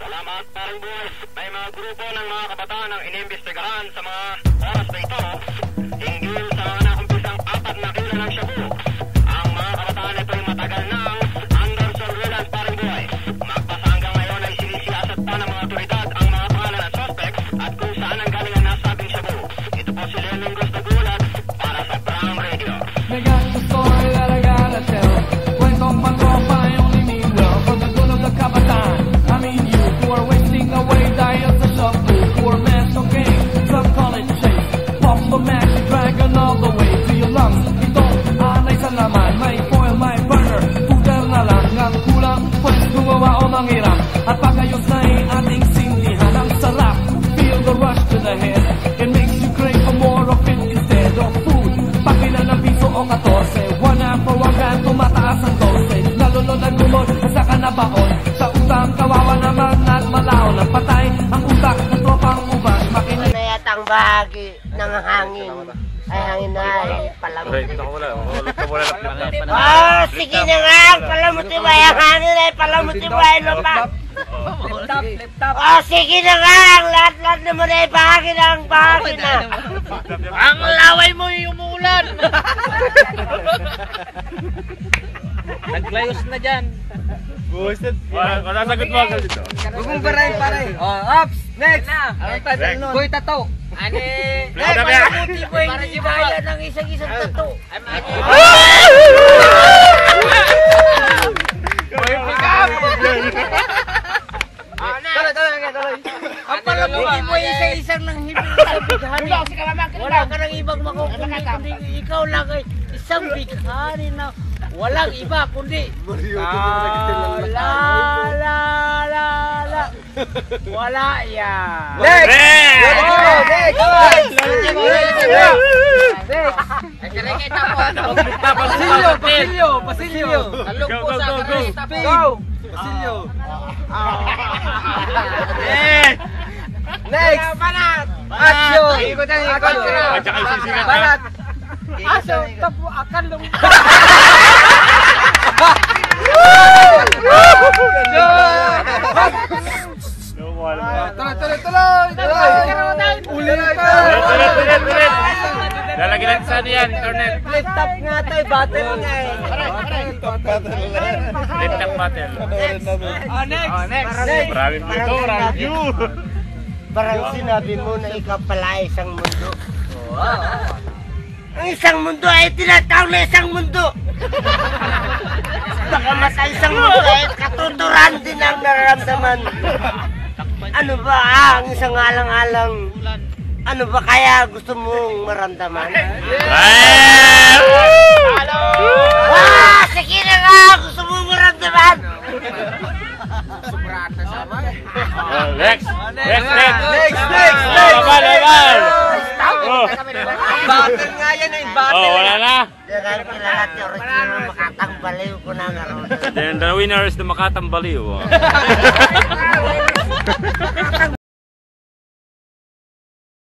Salamat, parang boys. May mga grupo ng mga kabataan ang inimbestigahan sa mga oras na ito hinggil sa mga nakumpisang 4 na kilo ng shabu. Ang mga kabataan ito ay matagal na under surveillance, parang boys. Magpasa hanggang ngayon ay sinisiyasat pa ng mga otoridad ang mga pangalan ng suspects at kung saan ang galing ang nasabing shabu. Ito po si Leonong Gustagulat para sa Brown Radio. They got the story that I gotta tell. Kwentong pantropa ay only mean well. From the good of the kabataan, I mean you who are wasting away dahil sa shop blue. Poor man's okay, some call it chase. Pop the magic dragon all the way to your lungs. Itong anay sa laman, may foil, may burner. Tutor na lang ang kulang, pues gumawa o manghirap. At pagayos na ating sindihan, ang sarap. Feel the rush to the head. It makes you crave for more of it instead of food. Pagbilan ng piso o 14, one for one gan, tumataas ang 12. Nalunod ang gulod, sa kanabaon. Sa utang, kawawa naman at malaon. Ang patay, ang utak ng tropang ubas. Makinig na yatang bahagi ng hangin. Ay, hangin na ay palamuti. Oh, sige na nga, palamuti ba yung hangin ay palamuti ba yung lupa? Oh, sige na nga, ang lahat-lahat naman ay bahagi ng bahagi na. Ang laway mo yung umuulan. Naglayos na dyan. Buset. Wala sagot mo agad dito. Gugumparay pare. Oh, ups, next. Anong title nun? Boy Tato. Ani? Palamuti boy, hindi kaya ng isang-isang tato. Boy, pick up! Ang palamuti boy, isa-isang nang hindi bighani. Wala ka ng ibang makukundi, kundi ikaw lang ay isang bighani na walang iba kundi wala yan. Next! Pasilyo! Talong po sa go! Pasilyo! Next! Action! Balat! Aso, tapo akan lang. Tuloy! Ulit! Lalagyan natin sa ano yan, internet. Flip top nga tayo, battle nga eh. Flip top battle. Next! Maraming view, maraming view. Parang sinabi mo na ikaw pala isang mundo. Ang isang mundo ay tinatawag na isang mundo. Baka masa isang mundo ay katuturan din ang nararamdaman. Ano ba ang isang alang-alang? Ano ba kaya gusto mong maramdaman? Sige na nga! Gusto mong maramdaman! Sobrata sama. Next! Battle nga yan eh, battle. Oh, wala na. Kilala si original Makatang Baliw ko na ngaroon. Then the winner is the Makatang Baliw.